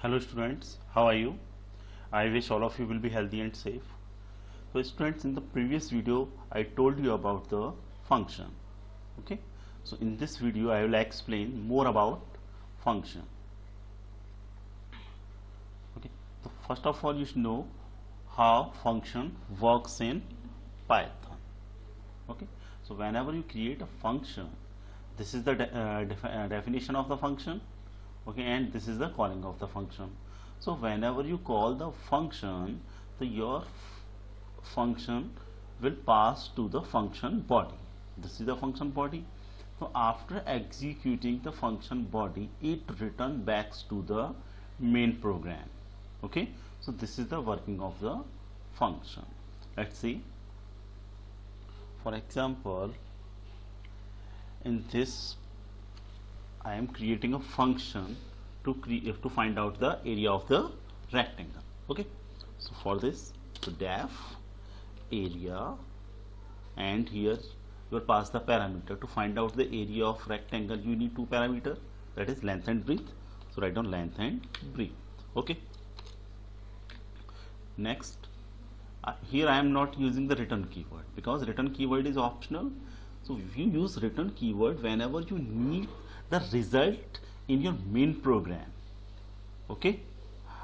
Hello students, how are you? I wish all of you will be healthy and safe. So students, in the previous video I told you about the function. Okay, so in this video I will explain more about function. Okay, so first of all you should know how function works in Python. Okay, so whenever you create a function, this is the definition of the function. Okay, and this is the calling of the function. So whenever you call the function, your function will pass to the function body. This is the function body. So after executing the function body, it returns back to the main program. Okay, so this is the working of the function. Let's see. For example, in this I am creating a function to find out the area of the rectangle. Okay, so for this, so def area, and here you will pass the parameter. To find out the area of rectangle, you need two parameters, that is length and breadth. So write down length and breadth. Okay, next, here I am not using the return keyword because return keyword is optional. So if you use return keyword whenever you need the result in your main program. Okay,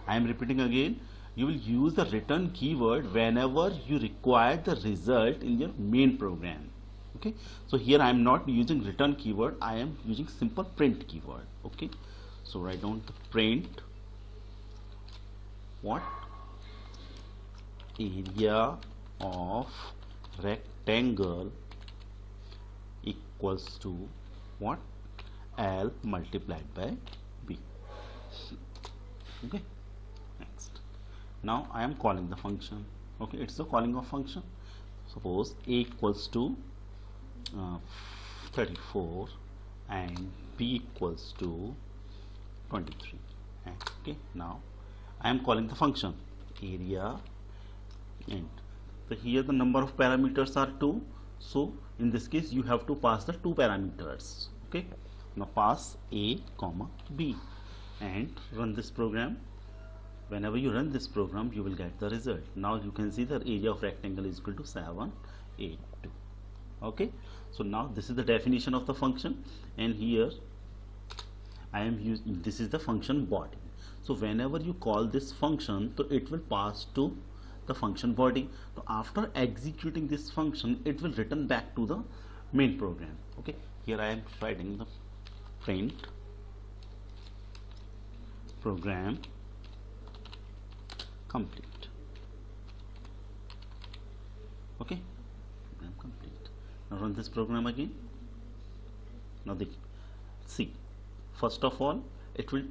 I am repeating again, you will use the return keyword whenever you require the result in your main program. Okay, so here I am not using return keyword, I am using simple print keyword. Okay, so write down the print what area of rectangle equals to what L multiplied by B. Okay, next, now I am calling the function. Okay, it's the calling of function. Suppose A equals to 34 and B equals to 23. Okay, now I am calling the function area, and so here the number of parameters are 2. So in this case you have to pass the two parameters. Okay, now pass A comma B and run this program. Whenever you run this program, you will get the result. Now you can see the area of rectangle is equal to 782. Okay, so now this is the definition of the function, and here I am using, this is the function body. So whenever you call this function, so it will pass to the function body. So after executing this function, it will return back to the main program. Okay, here I am writing the print program complete. Okay, program complete. Now run this program again. Now see, first of all it will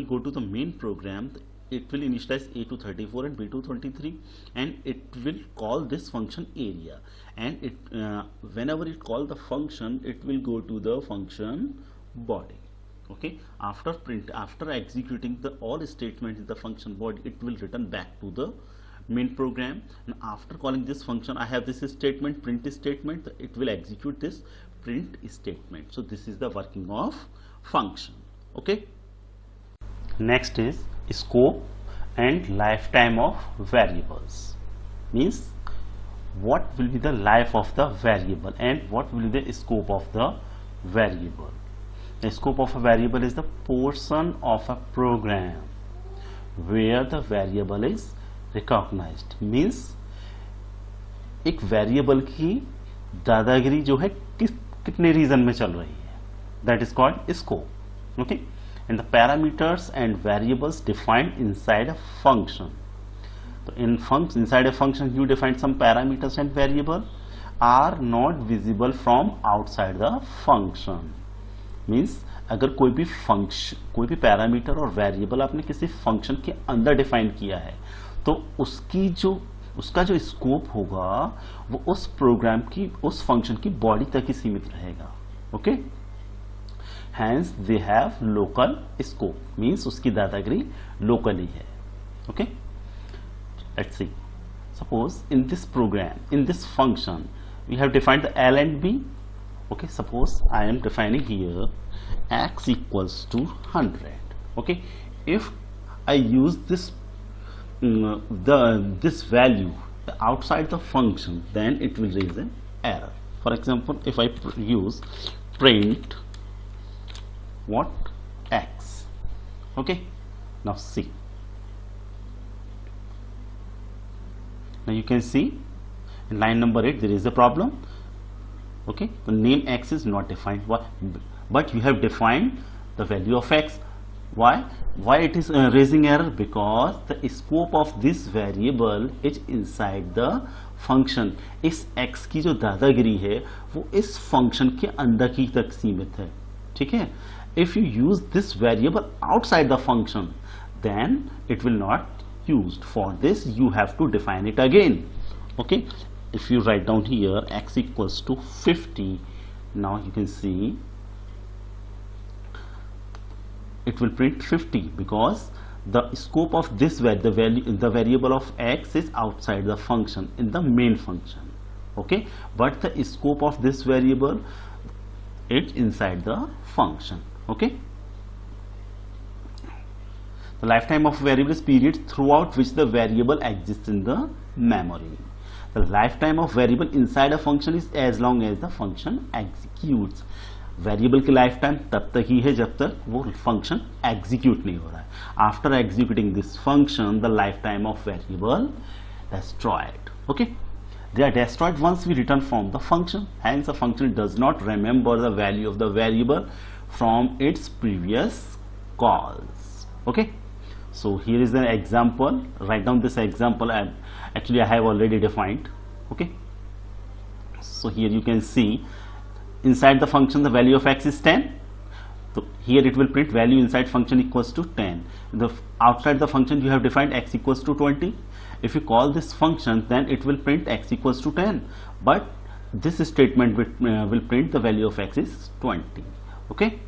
go to the main program. It will initialize A to 34 and B to 23, and it will call this function area, and it whenever it call the function, it will go to the function body. Okay, after executing the all statements in the function body, it will return back to the main program, and after calling this function, I have this statement, print statement, it will execute this print statement. So this is the working of function. Okay, next is scope and lifetime of variables. Means what will be the life of the variable and what will be the scope of the variable. The scope of a variable is the portion of a program where the variable is recognized. Means एक variable की दादागिरी जो है कितने reason में चल रही है, that is called scope. Okay, and the parameters and variables defined inside a function. So inside a function you define some parameters and variable are not visible from outside the function. Means अगर कोई भी function, कोई भी parameter और variable आपने किसी function के अंदर डिफाइन किया है, तो उसका जो स्कोप होगा वो उस प्रोग्राम की, उस फंक्शन की बॉडी तक ही सीमित रहेगा. Okay, hence they have local scope. Means उसकी दादागिरी locally है. Okay, let's see. Suppose in this program, in this function, we have defined the L and B. Okay, suppose I am defining here x equals to 100. Okay, if I use this this value outside the function, then it will raise an error. For example, if I use print what x, okay, now see, now you can see in line number 8 there is a problem. Okay, the name x is not defined. Why? But you have defined the value of x. Why it is raising error? Because the scope of this variable is inside the function. इस x की जो दादागिरी है वो इस function के अंदर की तक सीमित है, ठीक है. If you use this variable outside the function, then it will not used. For this you have to define it again. Okay, if you write down here x equals to 50, now you can see it will print 50 because the scope of this the variable of x is outside the function in the main function. Okay, but the scope of this variable is inside the function. Okay, the lifetime of variable is period throughout which the variable exists in the memory. The lifetime of variable inside a function is as long as the function executes. Variable की life time तब तक ही है जब तक वो function execute नहीं हो रहा है. After executing this function the life time of variable destroyed. Okay, they are destroyed once we return from the function. Hence, the function does not remember the value of the variable from its previous calls. Okay, so here is an example. Write down this example, and actually I have already defined. Okay, so here you can see inside the function the value of x is 10. So here it will print value inside function equals to 10. Outside the function you have defined x equals to 20. If you call this function, then it will print x equals to 10, but this statement will print the value of x is 20. Okay,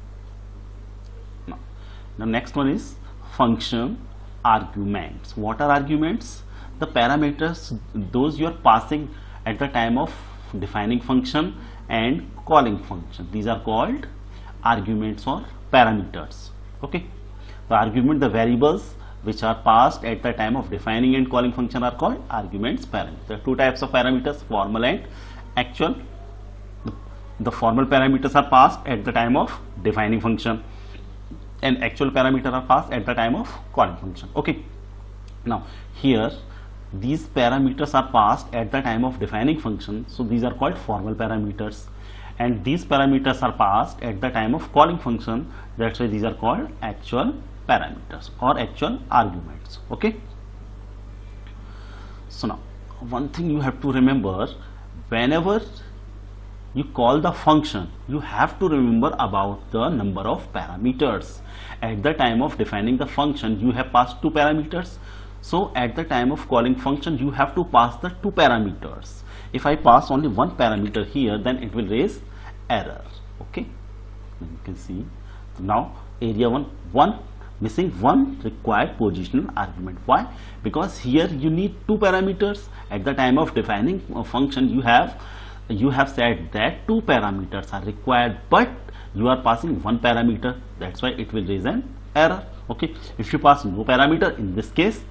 now next one is function arguments. What are arguments? The parameters those you are passing at the time of defining function and calling function. These are called arguments or parameters. Okay, the argument, the variables which are passed at the time of defining and calling function are called arguments, parameters. There are two types of parameters, formal and actual. The formal parameters are passed at the time of defining function and actual parameters are passed at the time of calling function. Okay, now here these parameters are passed at the time of defining function, so these are called formal parameters, and these parameters are passed at the time of calling function, that's why these are called actual parameters or actual arguments. Okay, so now one thing you have to remember, whenever you call the function you have to remember about the number of parameters. At the time of defining the function you have passed two parameters, so at the time of calling function you have to pass the two parameters. If I pass only one parameter here, then it will raise error. Okay, you can see, so now area 1 missing one required positional argument. Why? Because here you need two parameters. At the time of defining a function you have said that two parameters are required, but you are passing one parameter, that's why it will raise an error. Okay, if you pass no parameter, in this case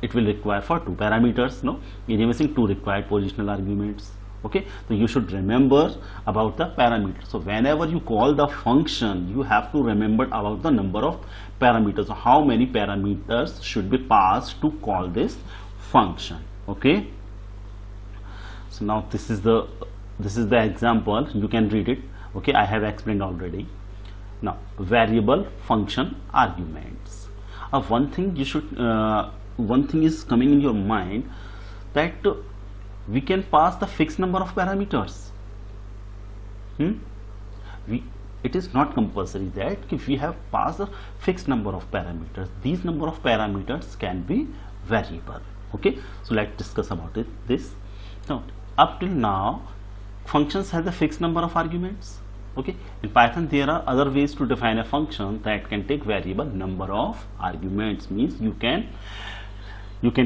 it will require for two parameters. No, you're missing two required positional arguments. Okay, so you should remember about the parameters. So whenever you call the function you have to remember about the number of parameters, so how many parameters should be passed to call this function. Okay, so now this is the example, you can read it. Okay, I have explained already. Now variable function arguments. One thing you should one thing is coming in your mind, that we can pass the fixed number of parameters. It is not compulsory that if we have passed a fixed number of parameters, these number of parameters can be variable. Okay, so let's discuss about this. Now up till now functions have a fixed number of arguments. Okay, in Python there are other ways to define a function that can take variable number of arguments, means you can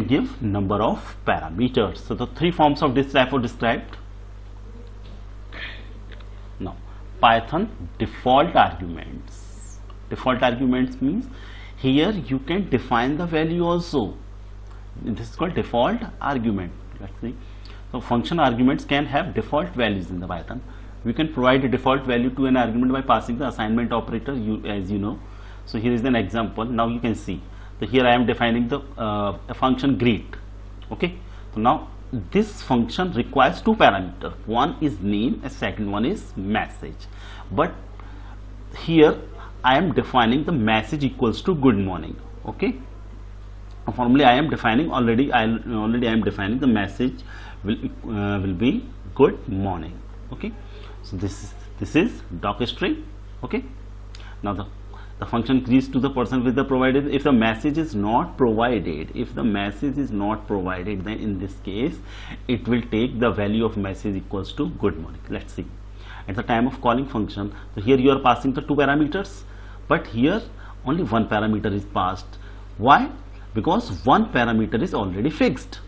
give number of parameters. So the three forms of this type are described. Now Python default arguments. Default arguments means here you can define the value also. This is called default argument. Let's see. So function arguments can have default values in the Python. We can provide a default value to an argument by passing the assignment operator, as you know. So here is an example. Now you can see. So here I am defining the a function greet. Okay. So now this function requires two parameters. One is name, and second one is message. But here I am defining the message equals to good morning. Okay. Formally I am defining already. I am defining the message will be good morning. Okay. So this is docstring. Okay. Now the function greets to the person with the provided. If the message is not provided, then in this case it will take the value of message equals to good morning. Let's see. At the time of calling function, so here you are passing the two parameters, but here only one parameter is passed. Why? Because one parameter is already fixed.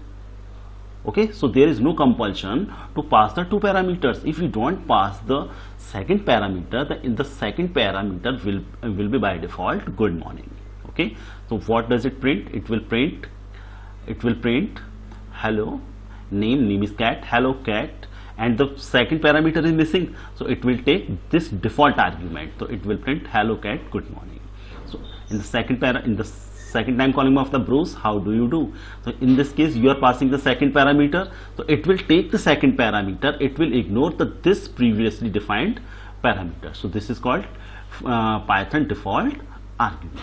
Okay, so there is no compulsion to pass the two parameters. If you don't pass the second parameter, the second parameter will be by default good morning. Okay, so what does it print? It will print hello, name is cat, hello cat, and the second parameter is missing, so it will take this default argument. So it will print hello cat, good morning. So in the second time calling of the Bruce, how do you do? So in this case you are passing the second parameter, so it will take the second parameter, it will ignore this previously defined parameter. So this is called Python default argument.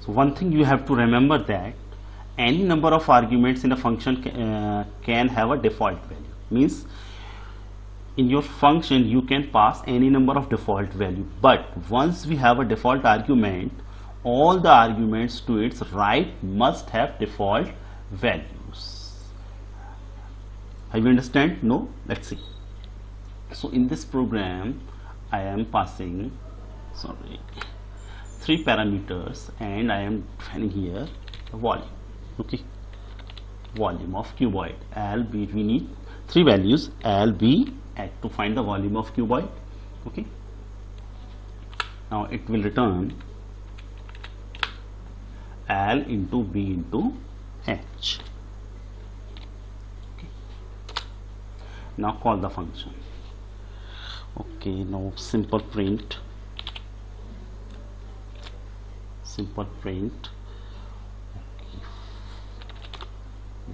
So one thing you have to remember, that any number of arguments in a function can have a default value. Means in your function you can pass any number of default value, but once we have a default argument, all the arguments to its right must have default values. Have you understand? No? Let's see. So in this program I am passing three parameters, and I am defining here the volume. Okay, volume of cuboid. We need three values, L, B, H, to find the volume of cuboid. Okay, now it will return L into B into H. Okay, now call the function. Okay, now simple print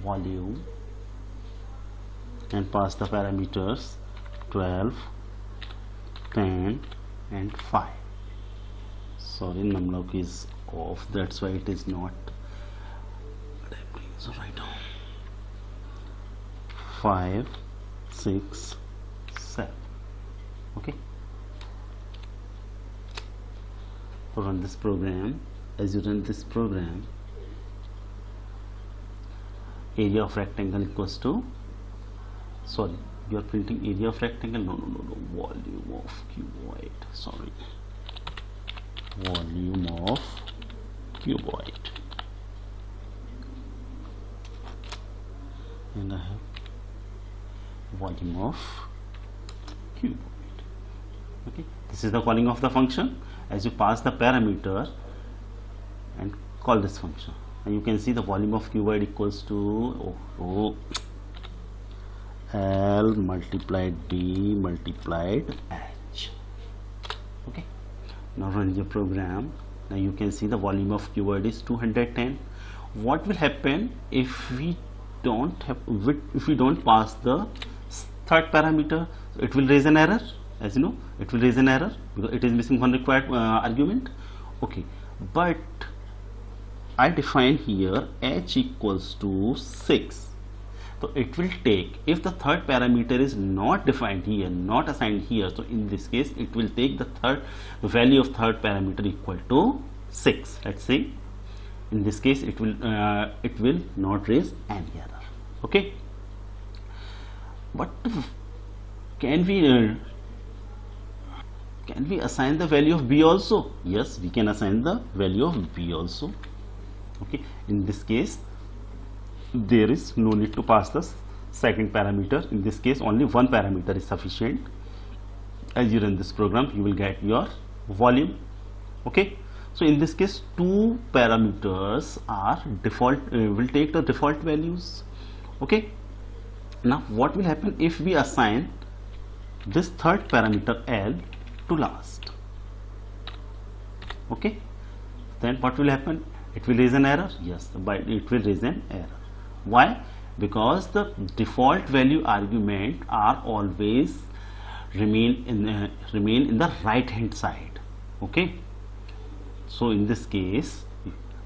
volume, and pass the parameters 12, 10 and 5. Sorry, numlock is off, that's why it is not. So write down 5, 6, 7. Okay, run this program. As you run this program, area of rectangle equals to, sorry, you are printing area of rectangle, no, volume of cuboid, sorry, volume of cuboid, and I have volume of cuboid. Okay, this is the calling of the function. As you pass the parameter and call this function, and you can see the volume of cuboid equals to L multiplied B multiplied H. Okay, now run your program. Now you can see the volume of cuboid is 210. What will happen if we don't pass the third parameter? It will raise an error. As you know, it will raise an error because it is missing one required argument. Okay, but I define here H equals to 6. So it will take, if the third parameter is not defined here, not assigned here, so in this case it will take the value of third parameter equal to 6. Let's say in this case it will not raise any error. Okay, but can we assign the value of B also? Yes, we can assign the value of B also. Okay, in this case there is no need to pass the second parameter. In this case only one parameter is sufficient. As you run this program, you will get your volume. Okay, so in this case two parameters are default, will take the default values. Okay, now what will happen if we assign this third parameter L to last? Okay, then what will happen? It will raise an error. Yes, but it will raise an error. Why? Because the default value argument are always remain in the right hand side. Okay, so in this case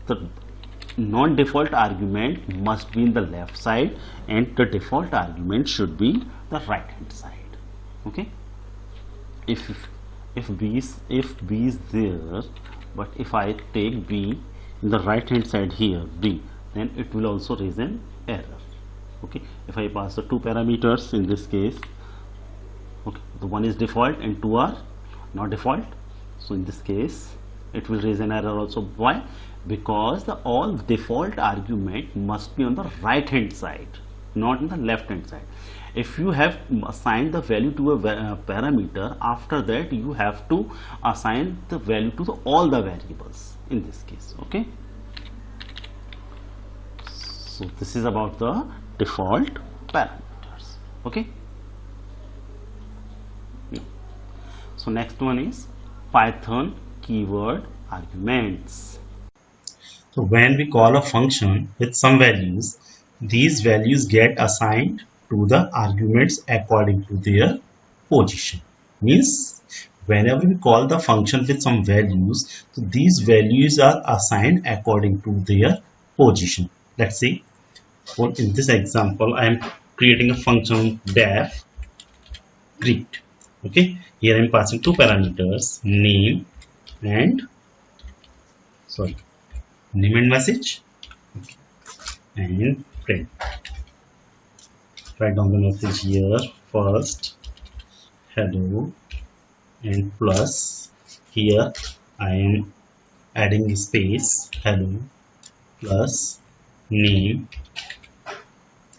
the non-default argument must be in the left side and the default argument should be the right hand side. Okay, if b is there, but if I take b in the right hand side here, b, then it will also raise an error. Okay, if I pass the two parameters in this case, okay, the one is default and two are not default, so in this case it will raise an error also. Why? Because the all default argument must be on the right hand side, not on the left hand side. If you have assigned the value to a parameter, after that you have to assign the value to all the variables in this case. Okay, so this is about the default parameters. Okay, so next one is Python keyword arguments. So when we call a function with some values, these values get assigned to the arguments according to their position. Means whenever we call the function with some values, so these values are assigned according to their position. Let's see, in this example I am creating a function def greet. Okay, here I am passing two parameters, name and message, okay, and print. Write down the message here first, hello, and plus here I am adding space, hello, plus name,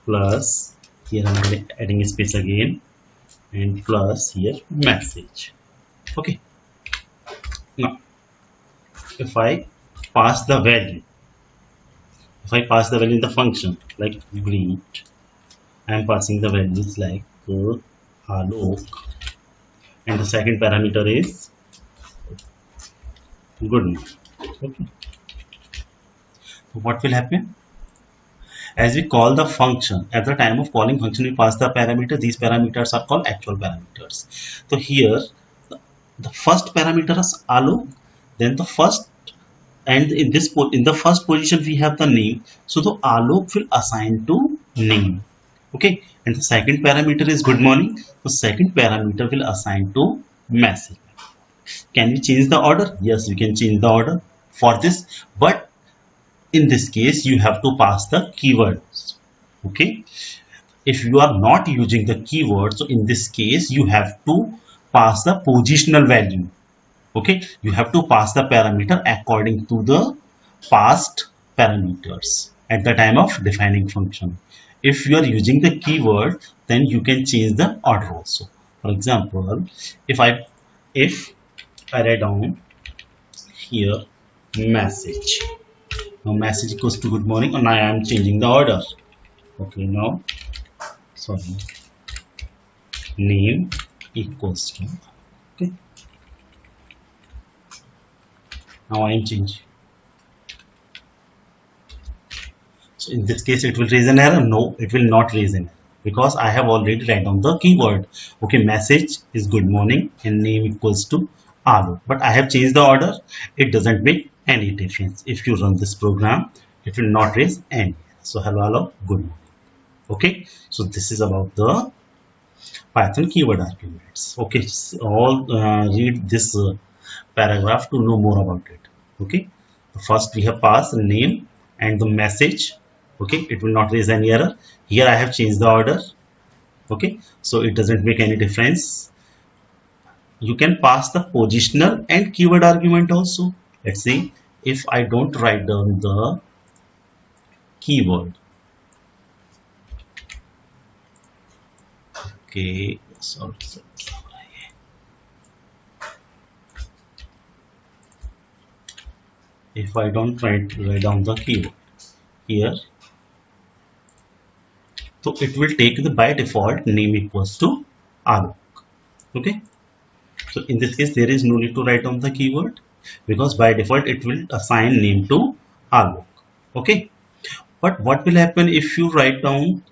plus here I am adding space again, and plus here message. Okay, now if I pass the value, in the function like greet, I am passing the values like hello, and the second parameter is good morning. Okay, so what will happen? As we call the function, at the time of calling function we pass the parameter. These parameters are called actual parameters. So here the first parameter is allo, then the first, and in the first position we have the name, so the allo will assign to name. Okay, and the second parameter is good morning, so second parameter will assign to message. Can we change the order? Yes, we can change the order for this, but in this case you have to pass the keywords. Okay, if you are not using the keyword, so in this case you have to pass the positional value. Okay, you have to pass the parameter according to the past parameters at the time of defining function. If you are using the keyword, then you can change the order also. For example, if I write down here message, now message equals to good morning, and I am changing the order. Okay, now name equals to, okay, now I am changing. So in this case it will raise an error. No, it will not raise an error because I have already written down the keyword. Okay, message is good morning and name equals to hello, but I have changed the order. It doesn't make any difference. If you run this program, it will not raise any error. So hello, good morning. Okay, so this is about the Python keyword arguments. Okay, all read this paragraph to know more about it. Okay, first we have passed the name and the message. Okay, it will not raise any error. Here I have changed the order. Okay, so it doesn't make any difference. You can pass the positional and keyword argument also. Let's see, if I don't write down the keyword. Okay, sorry. if I don't write down the keyword here, so it will take the by default name equals to Alok. Okay, so in this case there is no need to write down the keyword because by default it will assign name to Alok. Okay, but what will happen if you write down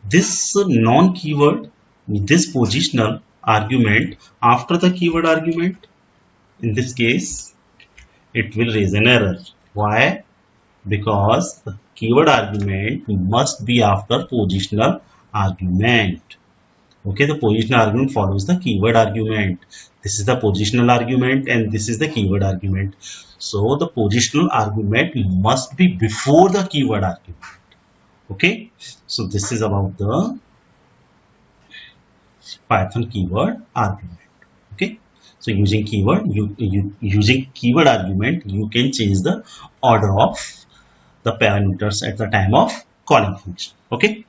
this non-keyword, this positional argument after the keyword argument? In this case it will raise an error. Why? Because the keyword argument must be after positional argument. Okay, the positional argument follows the keyword argument. This is the positional argument and this is the keyword argument. So the positional argument must be before the keyword argument. Okay, so this is about the Python keyword argument. Okay, so using keyword, using keyword argument, you can change the order of the parameters at the time of calling function. Okay,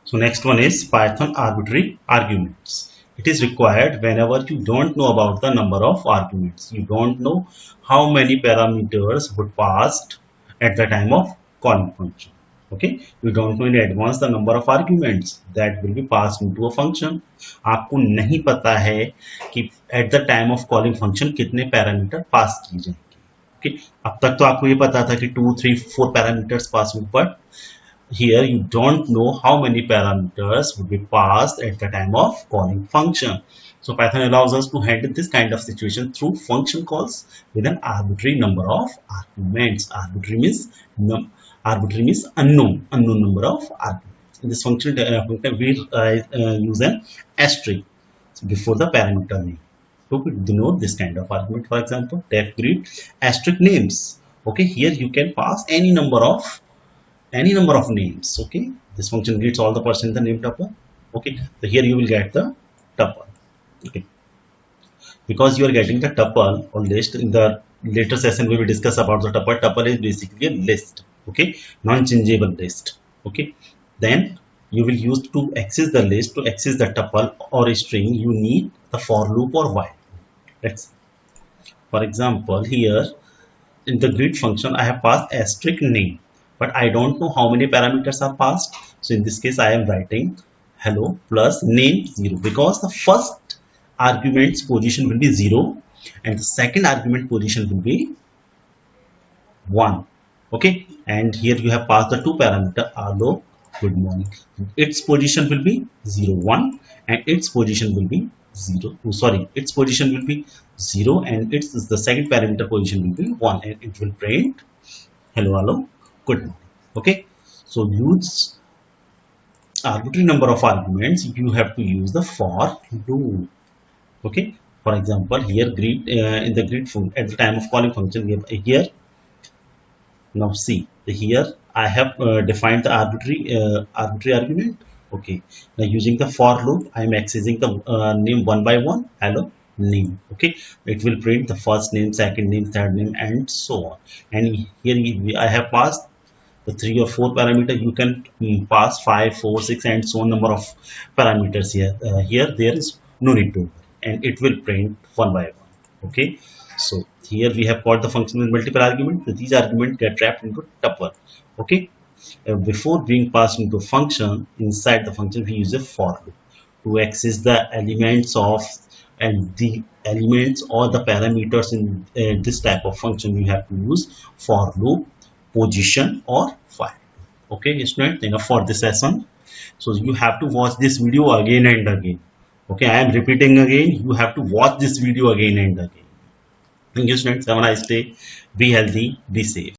so next one is Python arbitrary arguments. It is required whenever you don't know about the number of arguments. You don't know how many parameters would passed at the time of calling function. Okay, you don't know in advance the number of arguments that will be passed into a function. आपको नहीं पता है कि at the time of calling function कितने parameter pass किए जाएंगे. Okay, अब तक तो आपको ये पता था कि 2, 3, 4 parameters pass, but here you don't know how many parameters would be passed at the time of calling function. So Python allows us to handle this kind of situation through function calls with an arbitrary number of arguments. Arbitrary means unknown number of arguments. In this function we use an asterisk before the parameter name to denote this kind of argument. For example, def greet asterisk names. Okay, here you can pass any number of names. Okay, this function greets all the person in the name tuple. Okay, so here you will get the tuple. Okay, because you are getting the tuple or list. In the later session we will discuss about the tuple. Tuple is basically a list. Okay, non-changeable list. Okay, then you will use to access the list, to access the tuple or a string, you need the for loop or while. Let's, for example, here in the greet function I have passed asterisk name, but I don't know how many parameters are passed. So in this case I am writing hello plus name 0 because the first argument's position will be 0 and the second argument position will be 1. Okay, and here you have passed the two parameter hello good morning. Its position will be 0, 1 and its position will be 0. Oh, sorry, its position will be 0 and its the second parameter position will be 1 and it will print hello good morning. Okay, so use arbitrary number of arguments. You have to use the for loop. Okay, for example, here greet in the greet function at the time of calling function we have here. Now see here I have defined the arbitrary argument. Okay, now using the for loop I am accessing the name one by one. Hello name. Okay, it will print the first name, second name, third name and so on. And here I have passed the 3 or 4 parameters. You can pass 5, 4, 6 and so on number of parameters here. Here there is no need to, and it will print one by one. Okay, so here we have got the function with multiple arguments. So these arguments get wrapped into tuple. Okay, before being passed into a function, inside the function we use a for loop to access the elements of and the elements or the parameters in this type of function. You have to use for loop, position or while. Okay, students, enough for this session. So you have to watch this video again and again. Okay, I am repeating again, you have to watch this video again and again. Thank you, students. Have a nice day. Be healthy, be safe.